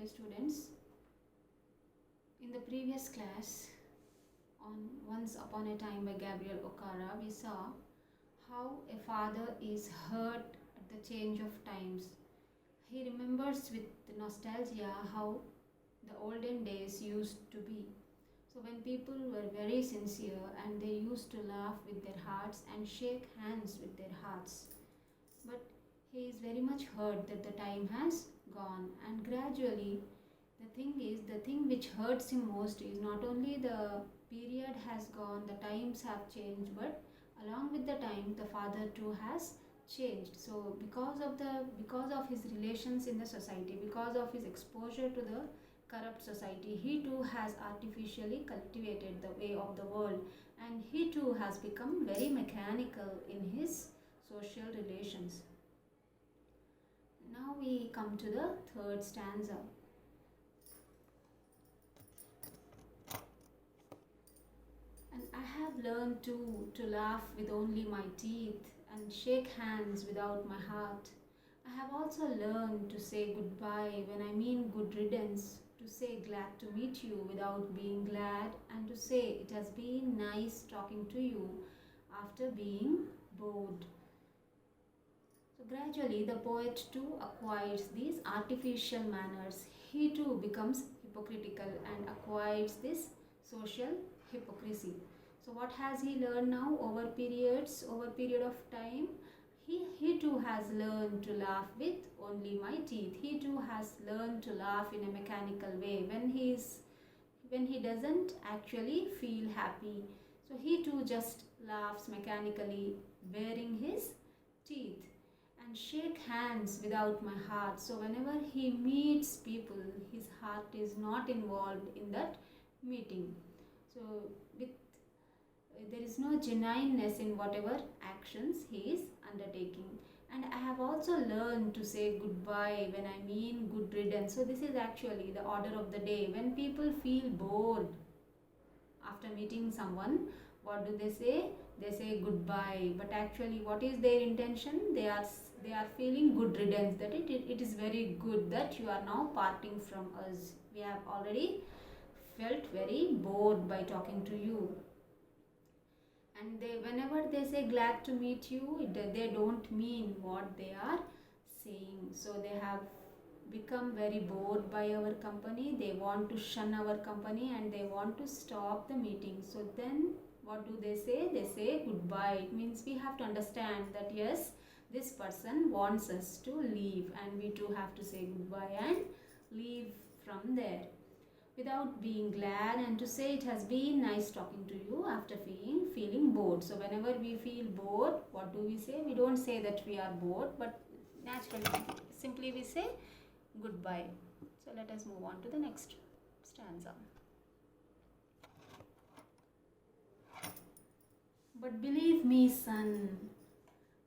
Dear students, in the previous class on Once Upon a Time by Gabriel Okara, we saw how a father is hurt at the change of times. He remembers with nostalgia how the olden days used to be. So, when people were very sincere and they used to laugh with their hearts and shake hands with their hearts. But he is very much hurt that the time has gone, and gradually the thing which hurts him most is not only the period has gone, the times have changed, but along with the time, the father too has changed. So because of his relations in the society, because of his exposure to the corrupt society, he too has artificially cultivated the way of the world, and he too has become very mechanical in his social relations. Now we come to the third stanza. And I have learned to laugh with only my teeth and shake hands without my heart. I have also learned to say goodbye when I mean good riddance, to say glad to meet you without being glad, and to say it has been nice talking to you after being bored. So gradually the poet too acquires these artificial manners. He too becomes hypocritical and acquires this social hypocrisy. So what has he learned now over period of time? He too has learned to laugh with only my teeth. He too has learned to laugh in a mechanical way when he doesn't actually feel happy. So he too just laughs mechanically, baring his teeth, and shake hands without my heart. So whenever he meets people, his heart is not involved in that meeting. So with there is no genuineness in whatever actions he is undertaking. And I have also learned to say goodbye when I mean good riddance. So this is actually the order of the day. When people feel bored after meeting someone, what do they say? They say goodbye. But actually, what is their intention? They are feeling good riddance, that it is very good that you are now parting from us. We have already felt very bored by talking to you. And whenever they say glad to meet you, they don't mean what they are saying. So they have become very bored by our company. They want to shun our company and they want to stop the meeting. So then what do they say? They say goodbye. It means we have to understand that yes, this person wants us to leave, and we too have to say goodbye and leave from there without being glad, and to say it has been nice talking to you after feeling bored. So whenever we feel bored, what do we say? We don't say that we are bored, but naturally simply we say goodbye. So let us move on to the next stanza. But believe me, son,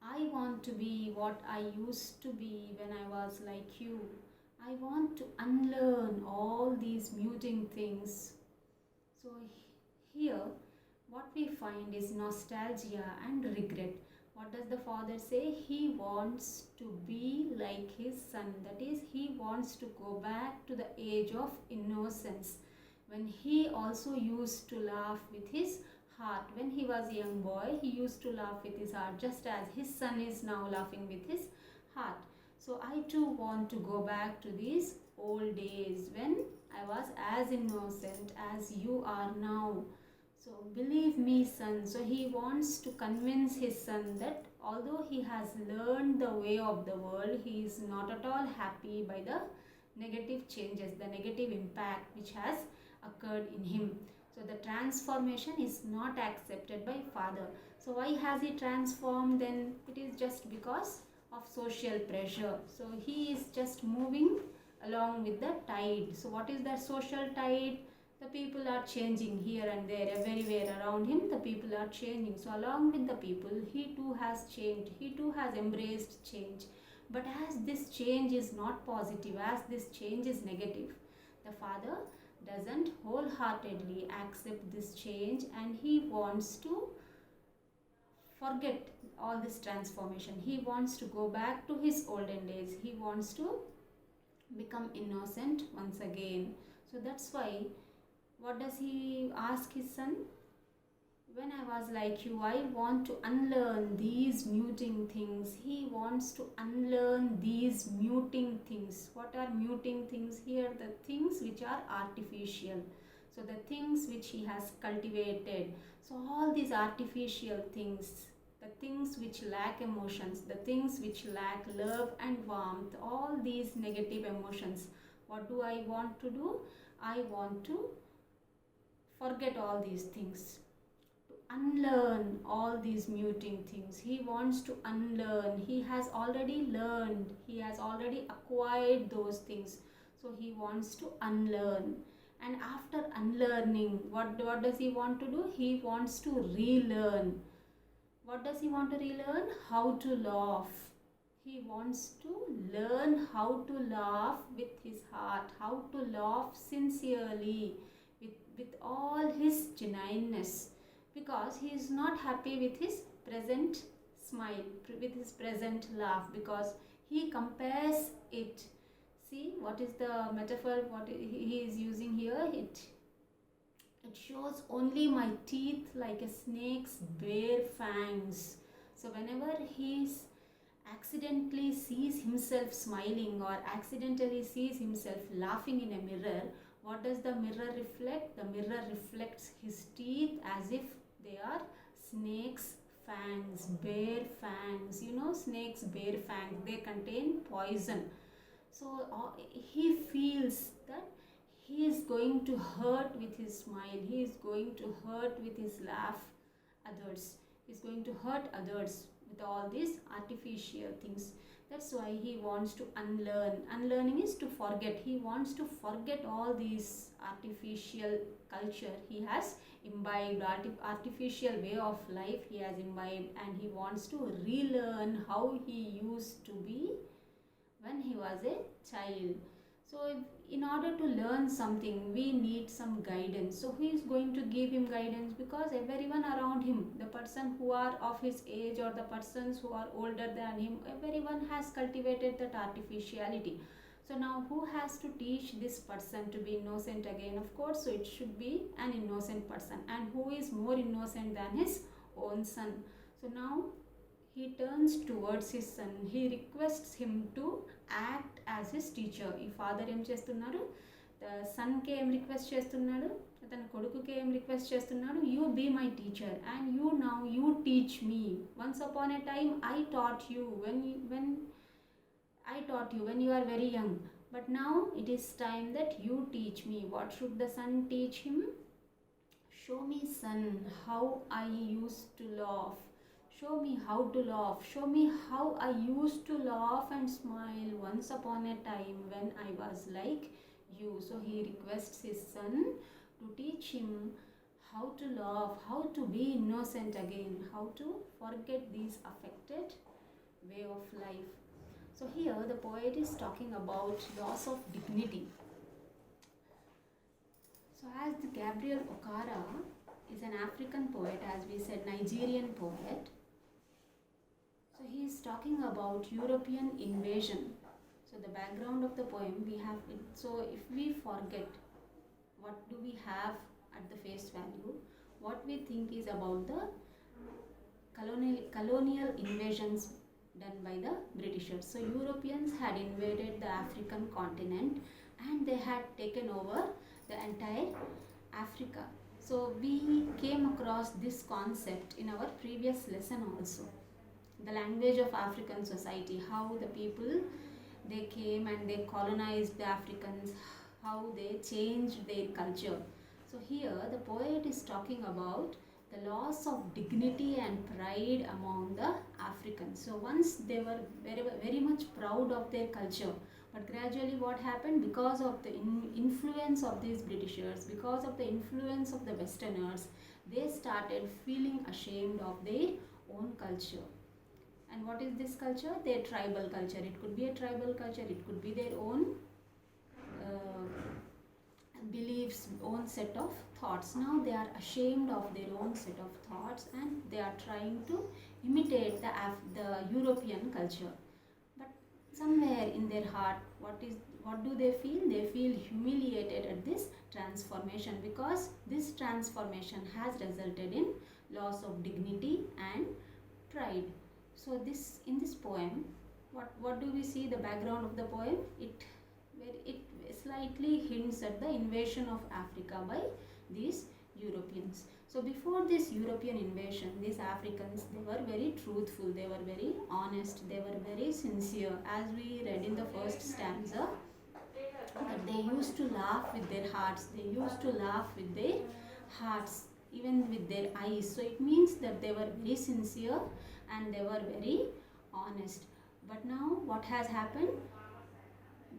I want to be what I used to be when I was like you. I want to unlearn all these muting things. So here what we find is nostalgia and regret. What does the father say? He wants to be like his son. That is, he wants to go back to the age of innocence, when he also used to laugh with his heart. When he was a young boy, he used to laugh with his heart, just as his son is now laughing with his heart. So I too want to go back to these old days when I was as innocent as you are now. So believe me, son. So he wants to convince his son that although he has learned the way of the world, he is not at all happy by the negative changes, the negative impact which has occurred in him. So the transformation is not accepted by father. So why has he transformed then? It is just because of social pressure. So he is just moving along with the tide. So what is that social tide? The people are changing here and there, everywhere around him the people are changing. So along with the people, he too has changed, he too has embraced change. But as this change is not positive, as this change is negative, the father doesn't wholeheartedly accept this change, and he wants to forget all this transformation. He wants to go back to his olden days. He wants to become innocent once again. So that's why, what does he ask his son? When I was like you, I want to unlearn these muting things. He wants to unlearn these muting things. What are muting things here? The things which are artificial. So the things which he has cultivated. So all these artificial things, the things which lack emotions, the things which lack love and warmth, all these negative emotions. What do I want to do? I want to forget all these things, unlearn all these muting things. He wants to unlearn. He has already learned, he has already acquired those things. So he wants to unlearn. And after unlearning, what does he want to do? He wants to relearn. What does he want to relearn? How to laugh. He wants to learn how to laugh with his heart, how to laugh sincerely, with all his genuineness, because he is not happy with his present smile, with his present laugh, because he compares it. See what is the metaphor, what he is using here? It shows only my teeth like a snake's bare fangs. So whenever he accidentally sees himself smiling or accidentally sees himself laughing in a mirror, what does the mirror reflect? The mirror reflects his teeth as if they are snakes' fangs, bare fangs. You know, snakes' bare fangs, they contain poison. So he feels that he is going to hurt with his smile, he is going to hurt with his laugh others, he is going to hurt others with all these artificial things. That's why he wants to unlearn. Unlearning is to forget. He wants to forget all these artificial culture he has imbibed, artificial way of life he has imbibed, and he wants to relearn how he used to be when he was a child. So in order to learn something, we need some guidance. So who is going to give him guidance? Because everyone around him, the person who are of his age or the persons who are older than him, everyone has cultivated that artificiality. So now who has to teach this person to be innocent again? Of course, so it should be an innocent person. And who is more innocent than his own son? So now he turns towards his son. He requests him to act as his teacher. ఈ father ఏం చేస్తున్నాడు? సన్కి ఏం request చేస్తున్నాడు? తన కొడుకుకి ఏం request చేస్తున్నాడు? You be my teacher and you teach me. Once upon a time I taught you when I taught you when you are very young, but now it is time that you teach me. What should the son teach him? Show me, son, how I used to laugh. Show me how to laugh. Show me how I used to laugh and smile once upon a time when I was like you. So he requests his son to teach him how to laugh, how to be innocent again, how to forget these affected way of life. So here the poet is talking about loss of dignity. So as Gabriel Okara is an African poet, as we said, Nigerian poet. So he is talking about European invasion. So the background of the poem we have it. So if we forget what do we have at the face value, what we think is about the colonial invasions done by the Britishers. So Europeans had invaded the African continent and they had taken over the entire Africa. So we came across this concept in our previous lesson also. The language of African society, how the people, they came and they colonized the Africans, how they changed their culture. So here the poet is talking about the loss of dignity and pride among the Africans. So once they were very, very much proud of their culture, but gradually what happened? Because of the influence of these Britishers, because of the influence of the Westerners, they started feeling ashamed of their own culture. And what is this culture? Their tribal culture. It could be a tribal culture, it could be their own beliefs, own set of thoughts. Now they are ashamed of their own set of thoughts and they are trying to imitate the European culture. But somewhere in their heart, what do they feel? They feel humiliated at this transformation, because this transformation has resulted in loss of dignity and pride. So this, in this poem, what do we see the background of the poem? It slightly hints at the invasion of Africa by these Europeans. So before this European invasion, these Africans, they were very truthful, they were very honest, they were very sincere. As we read in the first stanza, that they used to laugh with their hearts, they used to laugh with their hearts, even with their eyes. So it means that they were very sincere and they were very honest. But now what has happened?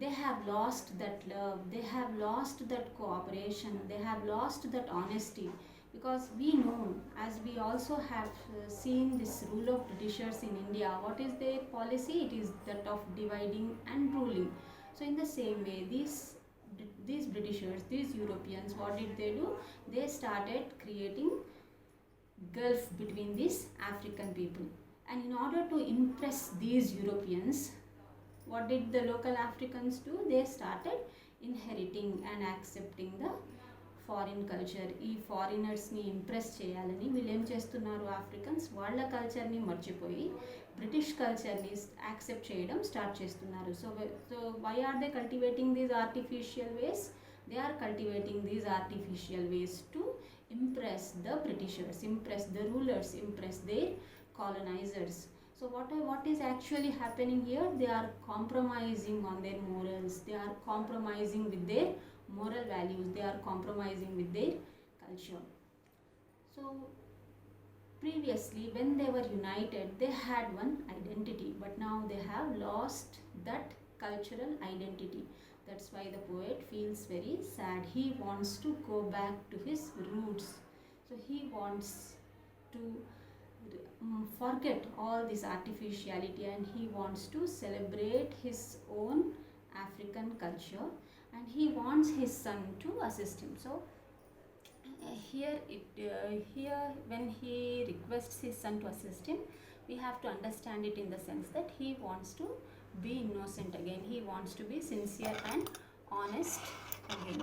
They have lost that love, they have lost that cooperation, they have lost that honesty, because we know, as we also have seen this rule of Britishers in India, what is their policy? It is that of dividing and ruling. So in the same way, these Britishers, these Europeans, what did they do? They started creating gulf between these African people, and in order to impress these Europeans, what did the local Africans do? They started inheriting and accepting the foreign culture. ఈ ఫారినర్స్ని impress చేయాలని వీళ్ళు ఏం చేస్తున్నారు? Africans వాళ్ళ కల్చర్ని మర్చిపోయి British కల్చర్ని accept చేయడం స్టార్ట్ చేస్తున్నారు. So why are they cultivating these artificial ways? They are cultivating these artificial ways to impress the Britishers, impress the rulers, impress their colonizers. So what is actually happening here? They are compromising on their morals, they are compromising with their moral values, they are compromising with their culture. So previously, when they were united, they had one identity, but now they have lost that cultural identity. That's why the poet feels very sad. He wants to go back to his roots. So he wants to forget all this artificiality, and he wants to celebrate his own African culture, and he wants his son to assist him. So here when he requests his son to assist him, we have to understand it in the sense that he wants to be innocent again, he wants to be sincere and honest again.